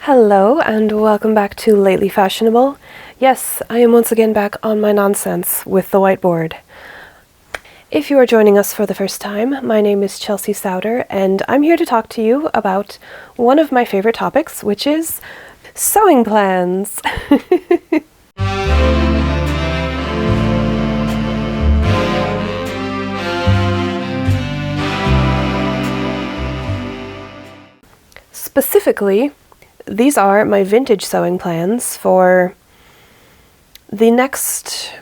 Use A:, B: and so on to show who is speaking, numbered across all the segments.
A: Hello and welcome back to Lately Fashionable. Yes, I am once again back on my nonsense with the whiteboard. If you are joining us for the first time, my name is Chelsea Souter and I'm here to talk to you about one of my favorite topics, which is sewing plans. Specifically, these are my vintage sewing plans for the next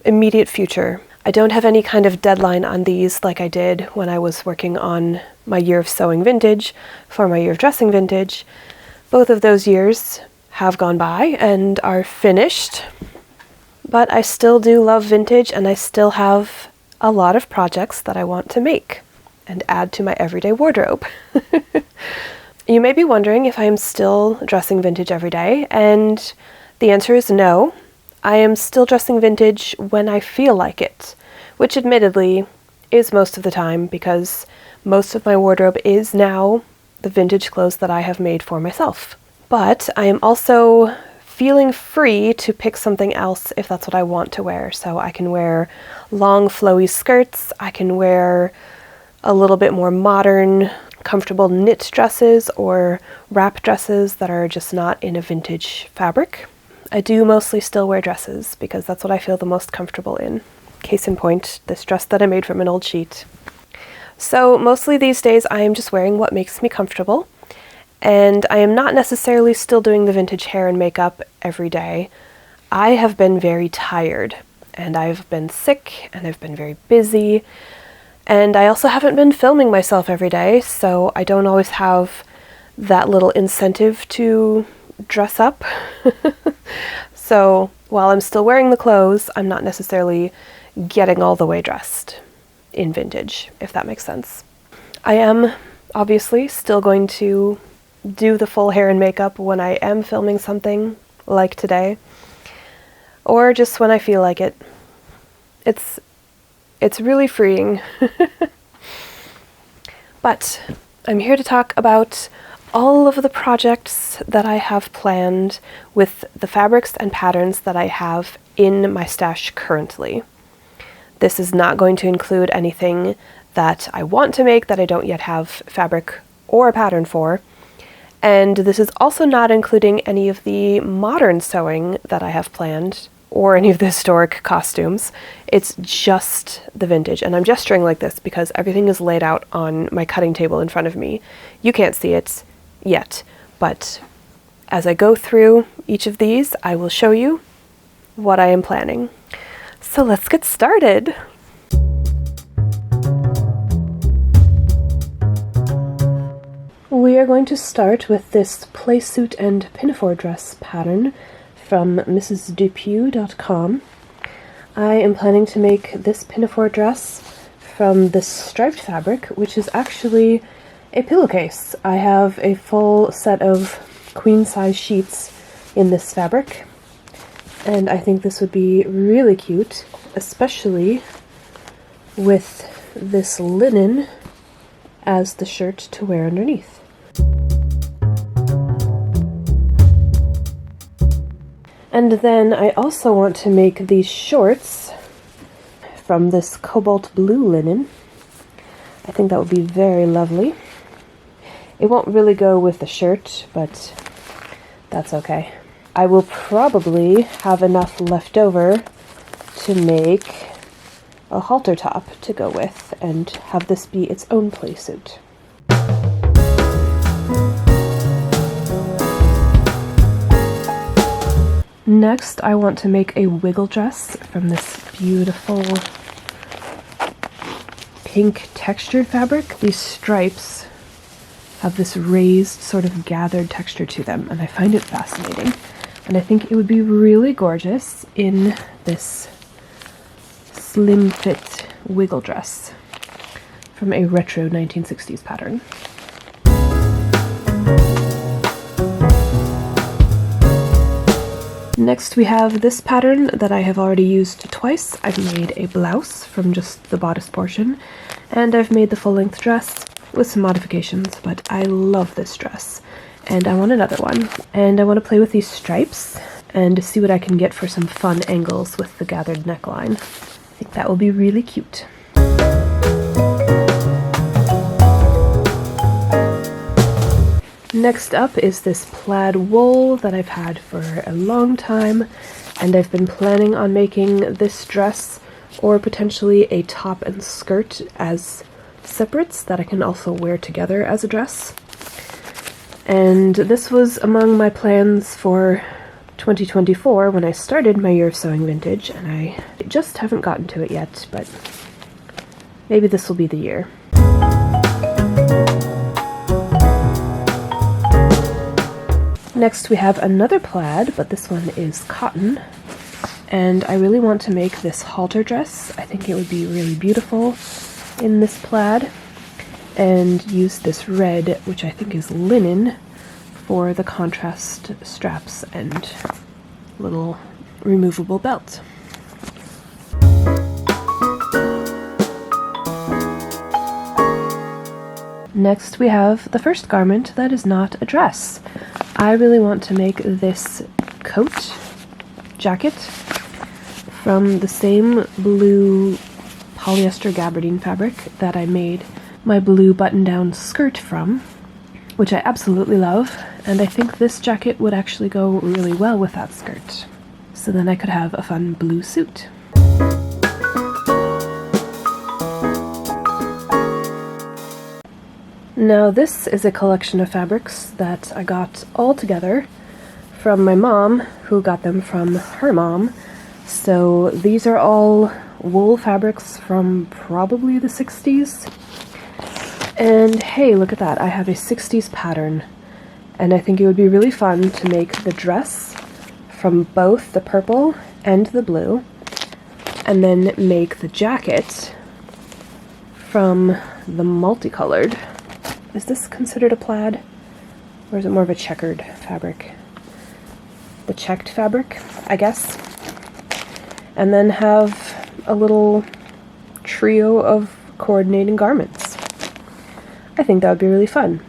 A: immediate future. I don't have any kind of deadline on these like I did when I was working on my year of sewing vintage for my year of dressing vintage. Both of those years have gone by and are finished, but I still do love vintage and I still have a lot of projects that I want to make and add to my everyday wardrobe. You may be wondering if I am still dressing vintage every day, and the answer is no. I am still dressing vintage when I feel like it, which admittedly is most of the time because most of my wardrobe is now the vintage clothes that I have made for myself. But I am also feeling free to pick something else if that's what I want to wear. So I can wear long flowy skirts, I can wear a little bit more modern comfortable knit dresses or wrap dresses that are just not in a vintage fabric. I do mostly still wear dresses because that's what I feel the most comfortable in. Case in point, this dress that I made from an old sheet. So mostly these days I am just wearing what makes me comfortable, and I am not necessarily still doing the vintage hair and makeup every day. I have been very tired and I've been sick and I've been very busy. And I also haven't been filming myself every day, so I don't always have that little incentive to dress up. So while I'm still wearing the clothes, I'm not necessarily getting all the way dressed in vintage, if that makes sense. I am obviously still going to do the full hair and makeup when I am filming something like today, or just when I feel like it. It's really freeing. But I'm here to talk about all of the projects that I have planned with the fabrics and patterns that I have in my stash currently. This is not going to include anything that I want to make that I don't yet have fabric or a pattern for. And this is also not including any of the modern sewing that I have planned or any of the historic costumes. It's just the vintage, and I'm gesturing like this because everything is laid out on my cutting table in front of me. You can't see it yet, but as I go through each of these, I will show you what I am planning. So let's get started. We are going to start with this playsuit and pinafore dress pattern from mrsdepew.com. I am planning to make this pinafore dress from this striped fabric, which is actually a pillowcase. I have a full set of queen-size sheets in this fabric, and I think this would be really cute, especially with this linen as the shirt to wear underneath. And then I also want to make these shorts from this cobalt blue linen. I think that would be very lovely. It won't really go with the shirt, but that's okay. I will probably have enough left over to make a halter top to go with and have this be its own playsuit. Next, I want to make a wiggle dress from this beautiful pink textured fabric. These stripes have this raised sort of gathered texture to them, and I find it fascinating. And I think it would be really gorgeous in this slim fit wiggle dress from a retro 1960s pattern. Next we have this pattern that I have already used twice. I've made a blouse from just the bodice portion, and I've made the full-length dress with some modifications, but I love this dress. and I want another one. And I want to play with these stripes and see what I can get for some fun angles with the gathered neckline. I think that will be really cute. Next up is this plaid wool that I've had for a long time, and I've been planning on making this dress or potentially a top and skirt as separates that I can also wear together as a dress. And this was among my plans for 2024 when I started my year of sewing vintage, and I just haven't gotten to it yet, but maybe this will be the year. Next we have another plaid, but this one is cotton, and I really want to make this halter dress. I think it would be really beautiful in this plaid, and use this red, which I think is linen, for the contrast straps and little removable belt. Next we have the first garment that is not a dress. I really want to make this coat jacket from the same blue polyester gabardine fabric that I made my blue button-down skirt from, which I absolutely love, and I think this jacket would actually go really well with that skirt. So then I could have a fun blue suit. Now this is a collection of fabrics that I got all together from my mom, who got them from her mom. So these are all wool fabrics from probably the 60s. And hey, look at that, I have a 60s pattern. And I think it would be really fun to make the dress from both the purple and the blue, and then make the jacket from the multicolored. Is this considered a plaid? Or is it more of a checkered fabric? The checked fabric, I guess. And then have a little trio of coordinating garments. I think that would be really fun.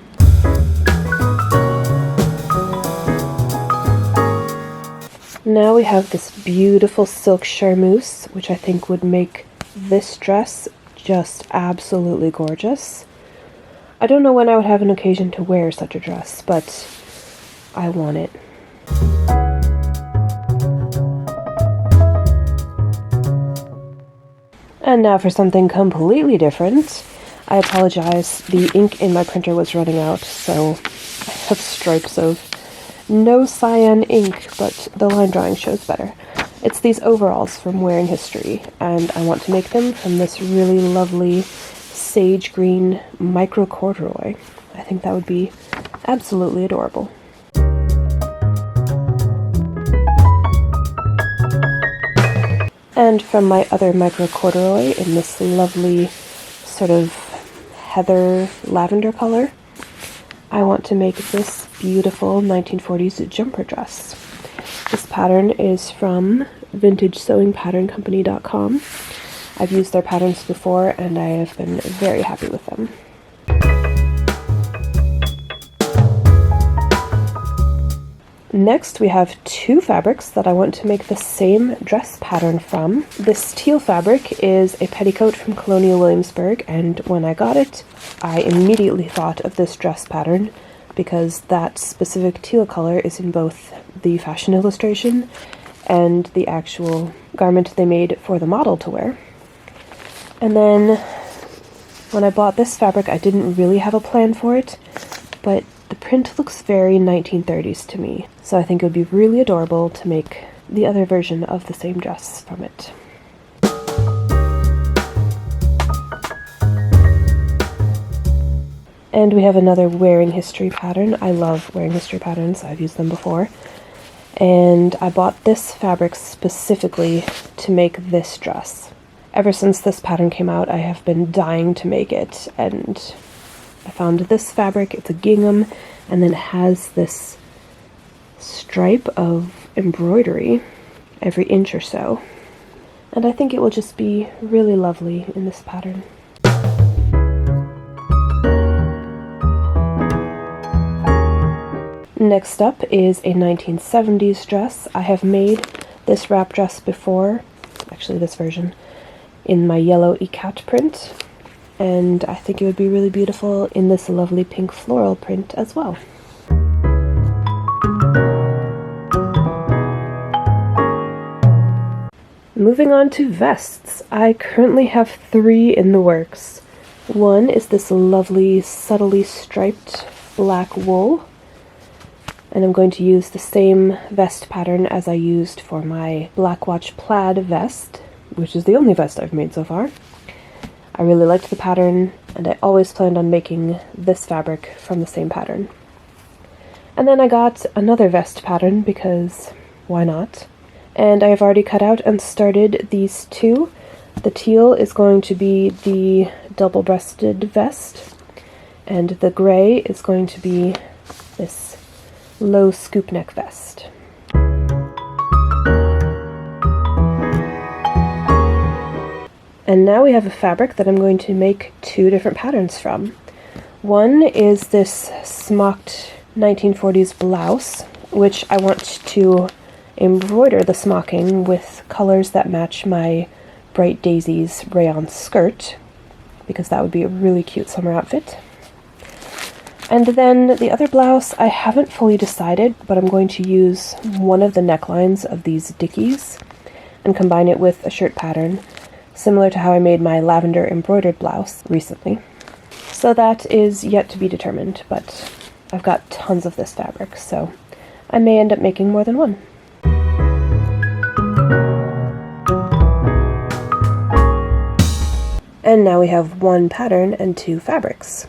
A: Now we have this beautiful silk charmeuse, which I think would make this dress just absolutely gorgeous. I don't know when I would have an occasion to wear such a dress, but I want it. And now for something completely different. I apologize, the ink in my printer was running out, so I have stripes of no cyan ink, but the line drawing shows better. It's these overalls from Wearing History, and I want to make them from this really lovely sage green micro corduroy. I think that would be absolutely adorable. And from my other micro corduroy in this lovely sort of heather lavender color, I want to make this beautiful 1940s jumper dress. This pattern is from vintagesewingpatterncompany.com. I've used their patterns before and I have been very happy with them. Next we have two fabrics that I want to make the same dress pattern from. This teal fabric is a petticoat from Colonial Williamsburg, and when I got it, I immediately thought of this dress pattern because that specific teal color is in both the fashion illustration and the actual garment they made for the model to wear. And then when I bought this fabric, I didn't really have a plan for it, but the print looks very 1930s to me, so I think it would be really adorable to make the other version of the same dress from it. And we have another Wearing History pattern. I love Wearing History patterns, I've used them before. And I bought this fabric specifically to make this dress. Ever since this pattern came out, I have been dying to make it, and I found this fabric. It's a gingham, and then it has this stripe of embroidery every inch or so. And I think it will just be really lovely in this pattern. Next up is a 1970s dress. I have made this wrap dress before, actually this version, in my yellow ikat print, and I think it would be really beautiful in this lovely pink floral print as well. Moving on to vests, I currently have 3 in the works. One is this lovely subtly striped black wool, and I'm going to use the same vest pattern as I used for my Black Watch plaid vest, which is the only vest I've made so far. I really liked the pattern, and I always planned on making this fabric from the same pattern. And then I got another vest pattern because why not? And I have already cut out and started these 2. The teal is going to be the double-breasted vest, and the gray is going to be this low scoop neck vest. And now we have a fabric that I'm going to make 2 different patterns from. One is this smocked 1940s blouse, which I want to embroider the smocking with colors that match my Bright Daisies rayon skirt, because that would be a really cute summer outfit. And then the other blouse, I haven't fully decided, but I'm going to use one of the necklines of these Dickies and combine it with a shirt pattern, similar to how I made my lavender embroidered blouse recently. So that is yet to be determined, but I've got tons of this fabric, so I may end up making more than one. And now we have 1 pattern and 2 fabrics.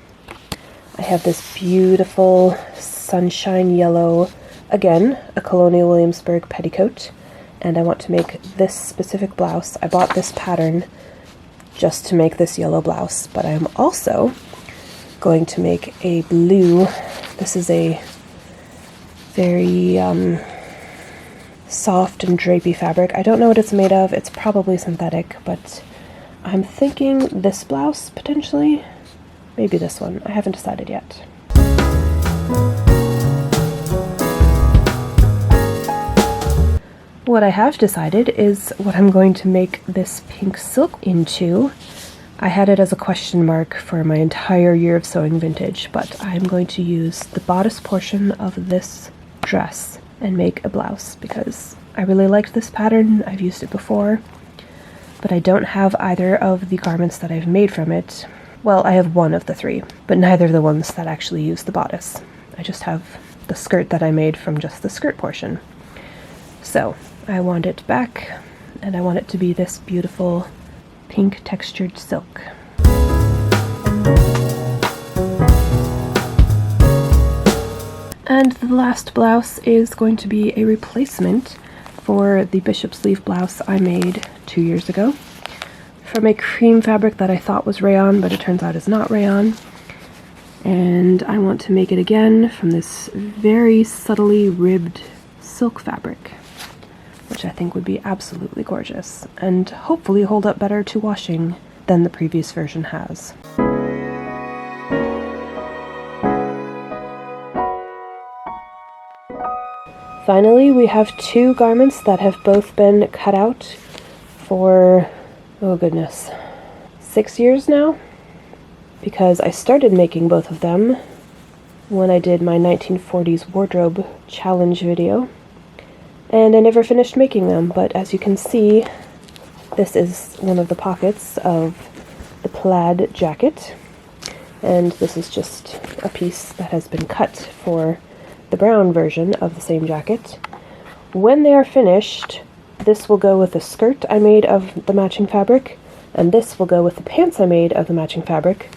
A: I have this beautiful sunshine yellow, again, a Colonial Williamsburg petticoat, and I want to make this specific blouse. I bought this pattern just to make this yellow blouse, but I'm also going to make a blue. This is a very soft and drapey fabric. I don't know what it's made of. It's probably synthetic, but I'm thinking this blouse, potentially. Maybe this one. I haven't decided yet. What I have decided is what I'm going to make this pink silk into. I had it as a question mark for my entire year of sewing vintage, but I'm going to use the bodice portion of this dress and make a blouse because I really liked this pattern. I've used it before, but I don't have either of the garments that I've made from it. Well, I have one of the 3, but neither of the ones that actually use the bodice. I just have the skirt that I made from just the skirt portion. So I want it back, and I want it to be this beautiful pink textured silk. And the last blouse is going to be a replacement for the bishop sleeve blouse I made 2 years ago, from a cream fabric that I thought was rayon, but it turns out is not rayon. And I want to make it again from this very subtly ribbed silk fabric, which I think would be absolutely gorgeous, and hopefully hold up better to washing than the previous version has. Finally, we have 2 garments that have both been cut out for, oh goodness, 6 years now, because I started making both of them when I did my 1940s wardrobe challenge video, and I never finished making them. But as you can see, this is one of the pockets of the plaid jacket, and this is just a piece that has been cut for the brown version of the same jacket. When they are finished, this will go with the skirt I made of the matching fabric, and this will go with the pants I made of the matching fabric,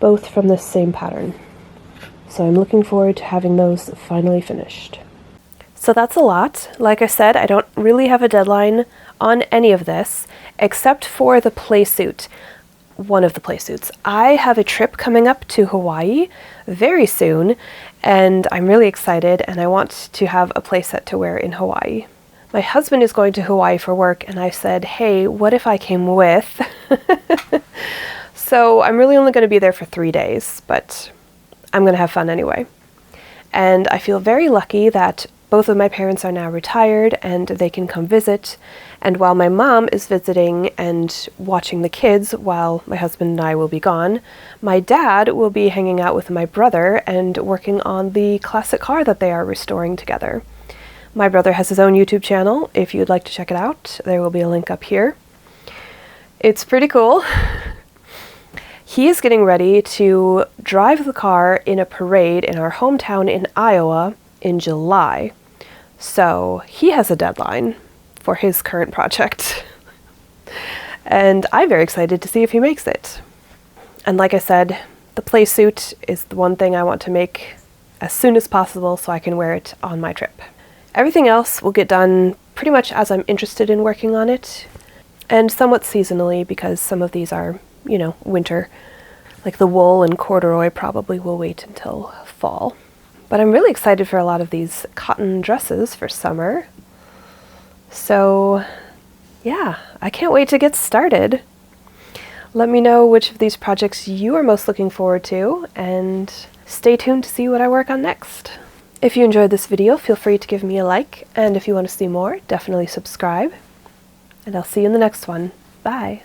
A: both from this same pattern. So I'm looking forward to having those finally finished. So that's a lot. Like I said, I don't really have a deadline on any of this, except for the playsuit. One of the playsuits. I have a trip coming up to Hawaii very soon, and I'm really excited, and I want to have a playset to wear in Hawaii. My husband is going to Hawaii for work, and I said, hey, what if I came with? So I'm really only going to be there for 3 days, but I'm going to have fun anyway. And I feel very lucky that both of my parents are now retired and they can come visit. And while my mom is visiting and watching the kids while my husband and I will be gone, my dad will be hanging out with my brother and working on the classic car that they are restoring together. My brother has his own YouTube channel. If you'd like to check it out, there will be a link up here. It's pretty cool. He is getting ready to drive the car in a parade in our hometown in Iowa in July. So he has a deadline for his current project. And I'm very excited to see if he makes it. And like I said, the Playsuit is the one thing I want to make as soon as possible so I can wear it on my trip. Everything else will get done pretty much as I'm interested in working on it, and somewhat seasonally because some of these are, winter. Like the wool and corduroy probably will wait until fall. But I'm really excited for a lot of these cotton dresses for summer. So yeah, I can't wait to get started. Let me know which of these projects you are most looking forward to, and stay tuned to see what I work on next. If you enjoyed this video, feel free to give me a like, and if you want to see more, definitely subscribe. And I'll see you in the next one. Bye!